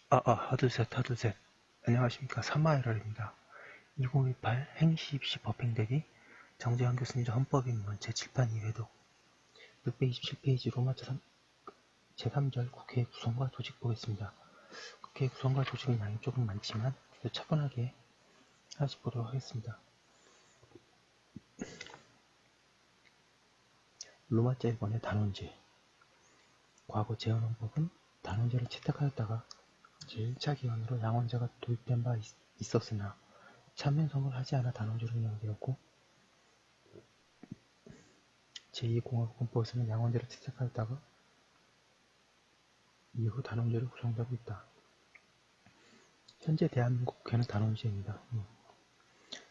하둘셋. 안녕하십니까. 삼마이럴입니다. 2018 행시 입시 법행대기 정재환 교수님 헌법입문 제7판 2회독 627페이지 로마자 제3절 국회의 구성과 조직 보겠습니다. 국회의 구성과 조직은 양이 조금 많지만 차분하게 하나씩 보도록 하겠습니다. 로마자 1번의 단원제. 과거 재헌헌법은 단원제를 채택하였다가 제1차 기원으로 양원제가 도입된 바 있었으나 참여성을 하지 않아 단원제로 운영되었고 제2공화국헌법에서는 양원제를 채택하였다가 이후 단원제로 구성되고 있다. 현재 대한민국 국회는 단원제입니다.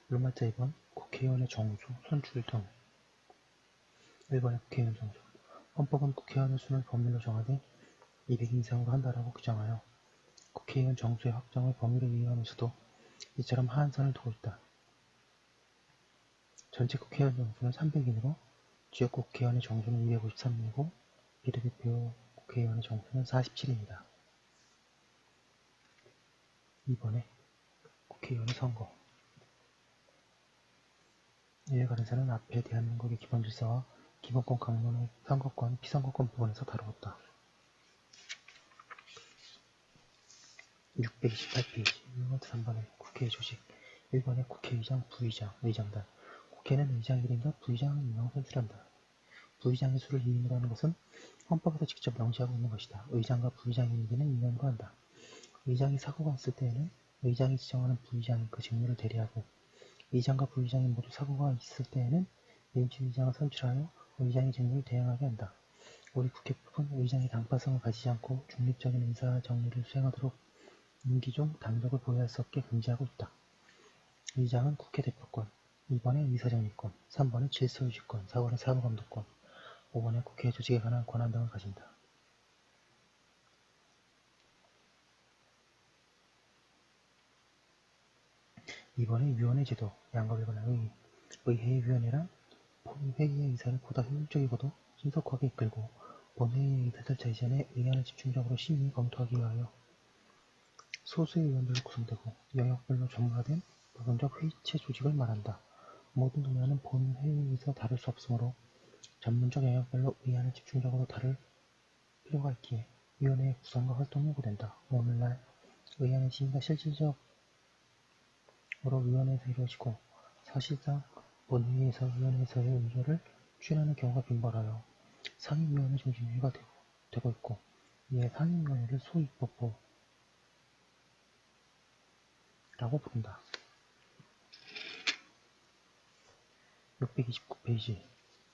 로마자 2번 국회의원의 정수, 선출 등 1번의 국회의원 정수. 헌법은 국회의원의 수를 법률로 정하되 200인 이상으로 한다라고 규정하여 국회의원 정수의 확정을 범위로 이용하면서도 이처럼 하한선을 두고 있다. 전체 국회의원 정수는 300인으로 지역구 국회의원의 정수는 253이고 비례대표 국회의원의 정수는 47입니다. 2번에 국회의원의 선거. 이에 관해서는 앞에 대한민국의 기본질서와 기본권 강론의 선거권, 피선거권 부분에서 다루었다. 628페이지 3번에 국회의 조직. 1번에 국회의장, 부의장, 의장단. 국회는 의장 1인과 부의장 1명을 선출한다. 부의장의 수를 2인으로 하는 것은 헌법에서 직접 명시하고 있는 것이다. 의장과 부의장의 임기는 2년으로 한다. 의장이 사고가 있을 때에는 의장이 지정하는 부의장이 그 직무를 대리하고 의장과 부의장이 모두 사고가 있을 때에는 임시의장을 선출하여 의장의 직무를 대행하게 한다. 우리 국회법은 의장이 당파성을 가지지 않고 중립적인 의사 정리를 수행하도록 임기 중 단독을 보유할 수 없게 금지하고 있다. 의장은 국회 대표권, 2번에 의사정리권, 3번에 질서유지권, 4번에 사무감독권, 5번에 국회 조직에 관한 권한 등을 가진다. 2번에 위원회 제도, 양과 관한 의회위원회란 본회의의 의사를 보다 효율적이고도 신속하게 이끌고 본회의의 의사 절차 이전에 의안을 집중적으로 심의 검토하기 위하여 소수의 의원들로 구성되고 영역별로 전문화된 부분적 회의체 조직을 말한다. 모든 논의는 본회의에서 다룰 수 없으므로 전문적 영역별로 의안을 집중적으로 다룰 필요가 있기에 위원회의 구성과 활동이 요구된다. 오늘날 의안의 심의가 실질적으로 위원회에서 이루어지고 사실상 본회의에서 위원회에서의 의결을 추진하는 경우가 빈번하여 상임위원회 중심주의가 되고 있고 이에 상임위원회를 소입법보라고 부른다. 629페이지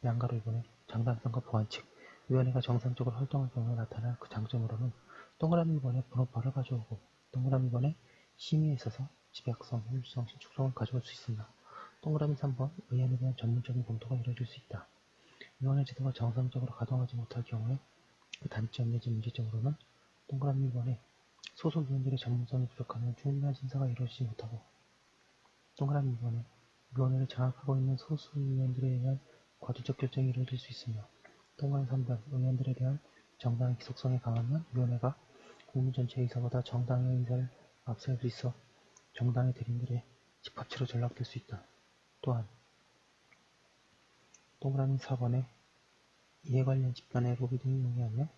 양가로 2번에 장단성과 보완칙. 위원회가 정상적으로 활동할 경우에 나타날 그 장점으로는 동그라미 2번에 분업화를 가져오고 동그라미 2번에 심의에 있어서 집약성, 효율성, 신축성을 가져올 수 있습니다. 동그라미 3번 의안에 대한 전문적인 검토가 이루어질 수 있다. 위원회 제도가 정상적으로 가동하지 못할 경우에 그 단점 내지 문제점으로는 동그라미 2번에 소속 위원들의 전문성이 부족하면 충분한 심사가 이루어지지 못하고 동그라미 2번에 위원회를 장악하고 있는 소수 의원들에 의한 과도적 결정이 이루어질 수 있으며 동그라미 3번 의원들에 대한 정당의 기속성이 강하면 위원회가 국민 전체의 의사보다 정당의 의사를 앞세울 수 있어 정당의 대립들의 집합체로 전락될 수 있다. 또한 동그라미 4번에 이해 관련 집단의 로비 등이 용이하며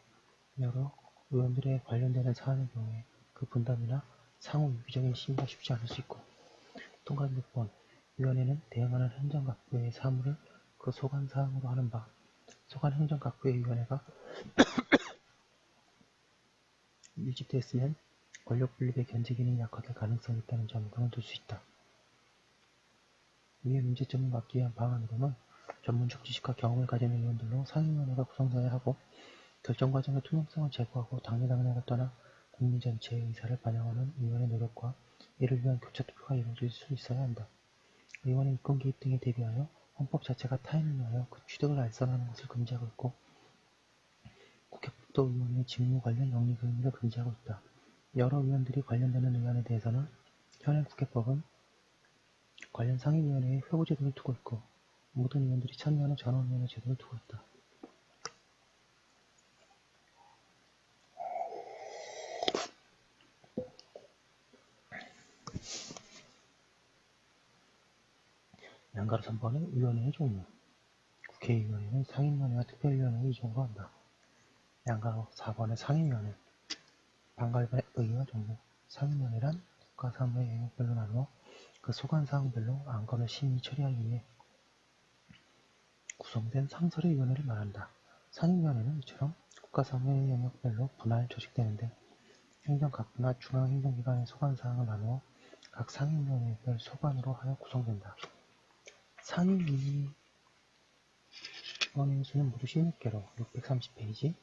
여러 의원들에 관련되는 사안의 경우에 그 분담이나 상호 유기적인 심의가 쉽지 않을 수 있고 동그라미 6번 위원회는 대응하는 행정각부의 사무를 그 소관사항으로 하는 바 소관 행정각부의 위원회가 밀집되었으면 권력 분립의 견제 기능이 약화될 가능성이 있다는 점으로는 둘 수 있다. 이에 문제점을 막기 위한 방안으로는 전문적 지식과 경험을 가진 의원들로 상임위원회가 구성되어야 하고 결정 과정의 투명성을 제고하고 당리당략을 떠나 국민 전체의 의사를 반영하는 의원의 노력과 이를 위한 교차 투표가 이루어질 수 있어야 한다. 의원의 이권 개입 등에 대비하여 헌법 자체가 타인을 위하여 그 취득을 알선하는 것을 금지하고 있고 국회법도 의원의 직무 관련 영리 의무를 금지하고 있다. 여러 의원들이 관련되는 의안에 대해서는 현행 국회법은 관련 상임위원회의 회고 제도를 두고 있고 모든 의원들이 참여하는 전원위원회 제도를 두고 있다. 양가로 3번은 위원회의 종류. 국회의원회는 상임위원회와 특별위원회의 이종으로 한다. 양가로 4번의 상임위원회. 반갈반의 의의와 종류. 상임위원회란 국가 사무의 영역별로 나누어 그 소관사항별로 안건을 심의 처리하기 위해 구성된 상설의 위원회를 말한다. 상임위원회는 이처럼 국가 사무의 영역별로 분할 조직되는데 행정각부나 중앙행정기관의 소관사항을 나누어 각 상임위원회별 소관으로 하여 구성된다. 상임위원회의 수는 모두 16개로 630페이지,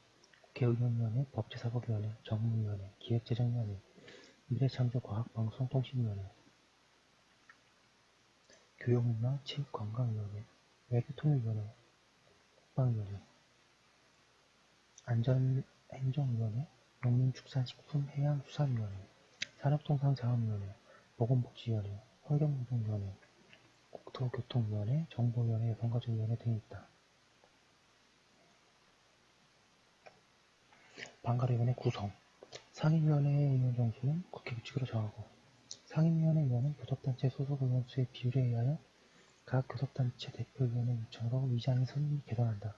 국회의원위원회, 법제사법위원회, 정무위원회, 기획재정위원회, 미래창조과학방송통신위원회, 교육문화 체육관광위원회, 외교통일위원회, 국방위원회, 안전행정위원회, 농림축산식품해양수산위원회, 산업통상자원위원회, 보건복지위원회, 환경노동위원회, 국토교통위원회, 정보위원회, 여성가족위원회 등이 있다. 반가위원회 구성. 상임위원회의 의원 정수는 국회 규칙으로 정하고 상임위원회 의원은 교섭단체 소속 의원 수의 비율에 의하여 각 교섭단체 대표위원회 요청으로 위장이 선임이 개선한다.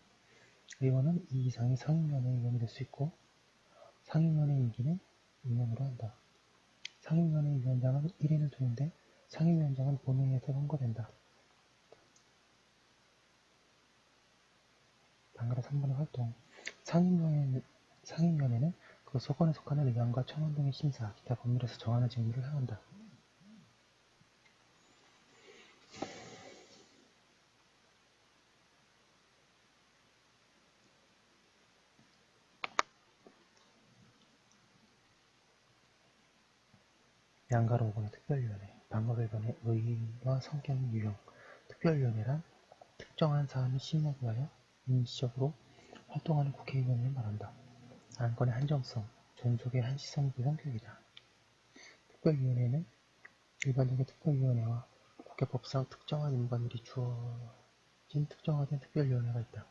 의원은 2 이상의 상임위원회 의원이 될 수 있고 상임위원회 임기는 2년으로 한다. 상임위원회 위원장은 1인을 두는데 상임위원장은 본회의에서 선거된다. 반가라 3번의 활동. 상임위원회는 그 소관에 속하는 의안과 청원 등의 심사, 기타 법률에서 정하는 직무를 행한다. 양가로 5번의 특별위원회. 반가 1번의 의의와 성격의 유형. 특별위원회란 특정한 사안을 심의하기 위하여 임시적으로 활동하는 국회의원을 말한다. 안건의 한정성, 존속의 한시성이 그 성격이다. 특별위원회는 일반적인 특별위원회와 국회법상 특정한 임관일이 주어진 특정화된 특별위원회가 있다.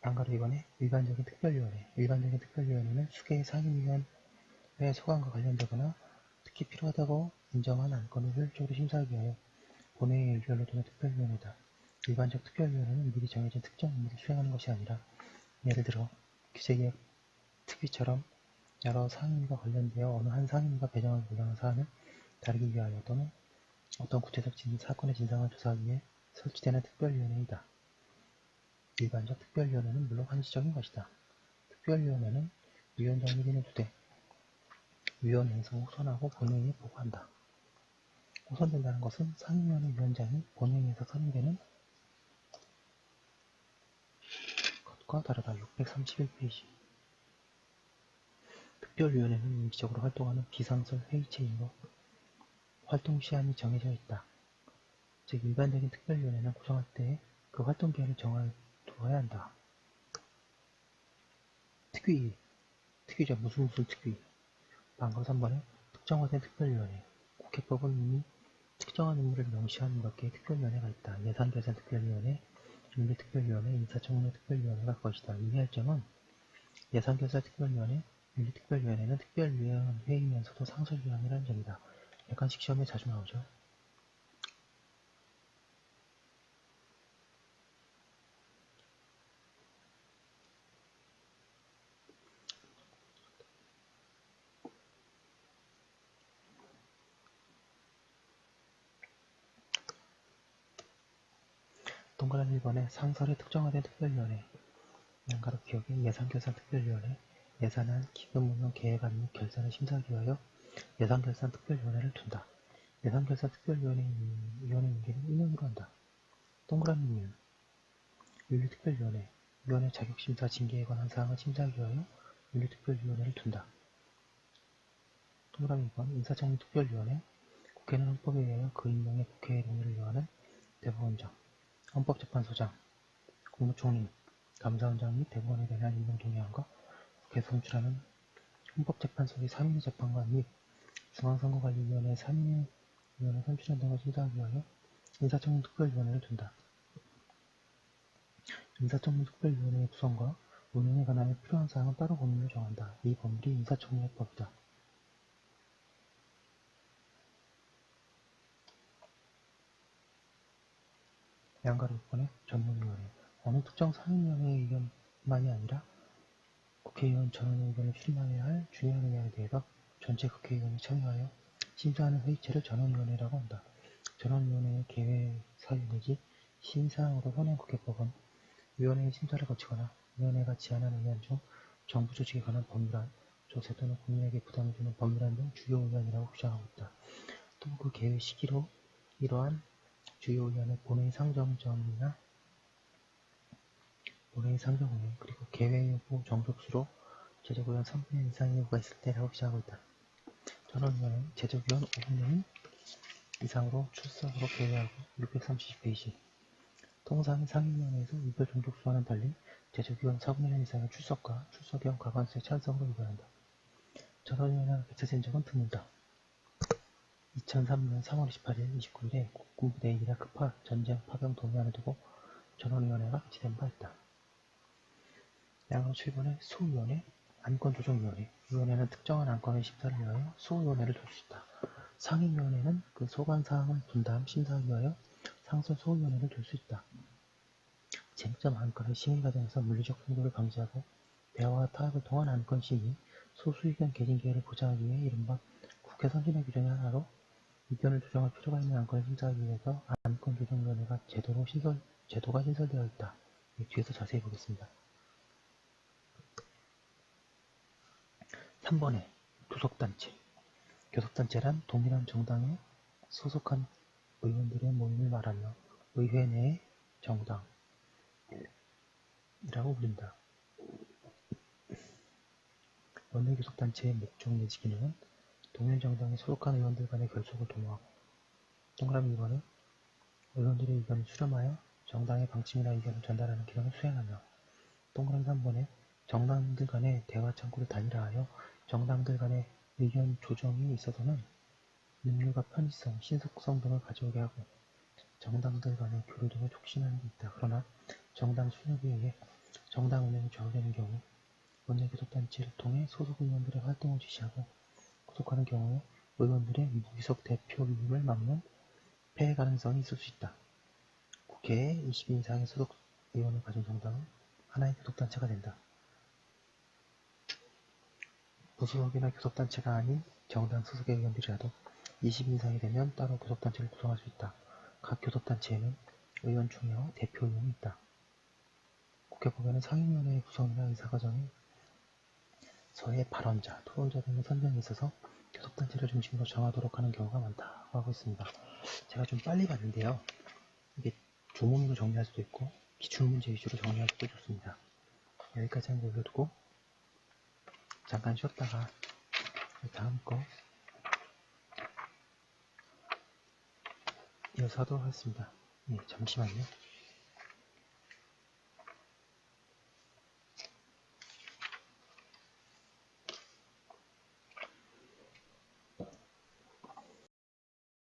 반가로 2번에 일반적인 특별위원회. 일반적인 특별위원회는 수개의 상임위원회의 소관과 관련되거나 특히 필요하다고 인정한 안건을 효율적으로 심사하기 위하여 본회의에 일별로 두는 특별위원회다. 일반적 특별위원회는 미리 정해진 특정 임무를 수행하는 것이 아니라 예를 들어 규제개혁 특위처럼 여러 상임위가 관련되어 어느 한 상임위가 배정하기 곤란한 사안을 다루기 위하여 또는 어떤 구체적 사건의 진상을 조사하기 위해 설치되는 특별위원회이다. 일반적 특별위원회는 물론 한시적인 것이다. 특별위원회는 위원장 1인을 두되 위원회에서 호선하고 본회의에 보고한다. 호선된다는 것은 상임위원회 위원장이 본회의에서 선임되는 것과 다르다. 631페이지. 특별위원회는 임시적으로 활동하는 비상설 회의체이므로 활동 시한이 정해져 있다. 즉 일반적인 특별위원회는 구성할 때 그 활동 기한을 정해두어야 한다. 특위죠. 무슨 특위. 방금 3번에 특정화된 특별위원회. 국회법은 이미 특정한 의무를 명시하는 몇 개의 특별위원회가 있다. 예산결산 특별위원회, 윤리특별위원회, 인사청문회 특별위원회가 그것이다. 유의할 점은 예산결산 특별위원회, 윤리특별위원회는 특별위원회이면서도 상설위원회라는 점이다. 약간씩 시험에 자주 나오죠. 동그라미 1번에 상설의 특정화된 특별위원회. 양가로 기억의 예산결산 특별위원회. 예산안, 기금운용 계획안 및 결산을 심사하기 위하여 예산결산 특별위원회를 둔다. 예산결산 특별위원회 임기는 1년으로 한다. 동그라미 2는 윤리특별위원회. 위원회 자격심사 징계에 관한 사항을 심사하기 위하여 윤리특별위원회를 둔다. 동그라미 2번 인사청문특별위원회. 국회는 헌법에 의하여 그 임명의 국회의 동의를 요하는 대법원장, 헌법재판소장, 국무총리, 감사원장 및 대법원에 대한 임명 동의안과 국회에서 선출하는 헌법재판소의 3인의 재판관 및 중앙선거관리위원회 3인의 위원회 선출한 등을 심사하기 위하여 인사청문특별위원회를 둔다. 인사청문특별위원회의 구성과 운영에 관하여 필요한 사항은 따로 법률로 정한다. 이 법률이 인사청문회법이다. 양가로 6번에 전문위원회. 어느 특정 상임위원회의 의견만이 아니라 국회의원 전원의 의견을 수렴해야 할 중요한 의안에 대해서 전체 국회의원이 참여하여 심사하는 회의체를 전원위원회라고 한다. 전원위원회의 개회 사유 내지 심사항으로 현행 국회법은 위원회의 심사를 거치거나 위원회가 제안한 의안 중 정부 조직에 관한 법률안, 조세 또는 국민에게 부담을 주는 법률안 등 주요 의안이라고 주장하고 있다. 또 그 개회 시기로 이러한 주요 의안의 본회의 상정 전이나 본회의 상정 후에 그리고 개회 여부 정족수로 제적의원 3분의 1 이상의 요구가 있을 때라고 주장하고 있다. 전원위원회는 제적의원 5분의 1 이상으로 출석으로 개회하고 630페이지 통상 상임위원회에서 의결 정족수와는 달리 제적위원 4분의 1 이상의 출석과 출석위원 과반수의 찬성으로 의결한다. 전원위원회가 개최된 적은 드물다. 2003년 3월 28일, 29일에 국군부대 이라크 전쟁 파병 동의안을 두고 전원위원회가 개최된 바 있다. 양으로 7번의 소위원회, 안건조정위원회. 위원회는 특정한 안건의 심사를 위하여 소위원회를 둘 수 있다. 상임위원회는 그 소관사항을 분담, 심사하기 위하여 상설 소위원회를 둘 수 있다. 쟁점 안건의 심의 과정에서 물리적 충돌을 방지하고 대화와 타협을 통한 안건 심의, 소수의견 개진 기회를 보장하기 위해 이른바 국회 선진화 규정의 하나로 의견을 조정할 필요가 있는 안건을 심사하기 위해서 안건조정위원회가 제도가 신설되어 있다. 뒤에서 자세히 보겠습니다. 3번에 교섭단체. 교섭단체란 동일한 정당에 소속한 의원들의 모임을 말하며 의회 내의 정당이라고 부른다. 원내교섭단체의 목적 내지 기능은 동일 정당에 소속한 의원들 간의 결속을 도모하고 동그라미 2번에 의원들의 의견을 수렴하여 정당의 방침이나 의견을 전달하는 기능을 수행하며 동그라미 3번에 정당들 간의 대화 창구를 단일화하여 정당들 간의 의견 조정이 있어서는 능률과 편의성, 신속성 등을 가져오게 하고 정당들 간의 교류 등을 촉진하는 데 있다. 그러나 정당 수립에 의해 정당 운영이 좌우되는 경우 원내교섭단체를 통해 소속 의원들의 활동을 지시하고 구속하는 경우에 의원들의 무기석 대표 위임을 막는 폐해 가능성이 있을 수 있다. 국회에 20인 이상의 소속 의원을 가진 정당은 하나의 교섭단체가 된다. 무소속이나 교섭단체가 아닌 정당 소속의 의원들이라도 20인 이상이 되면 따로 교섭단체를 구성할 수 있다. 각 교섭단체에는 의원 총회와 대표의원이 있다. 국회법에는 상임위원회의 구성이나 의사과정에 서의 발언자, 토론자 등의 선정에 있어서 교섭단체를 중심으로 정하도록 하는 경우가 많다고 하고 있습니다. 제가 좀 빨리 봤는데요. 이게 조문으로 정리할 수도 있고 기출문제 위주로 정리할 수도 좋습니다. 여기까지 한번 올려두고 잠깐 쉬었다가 다음 거 이어서 하도록 하겠습니다. 네, 잠시만요.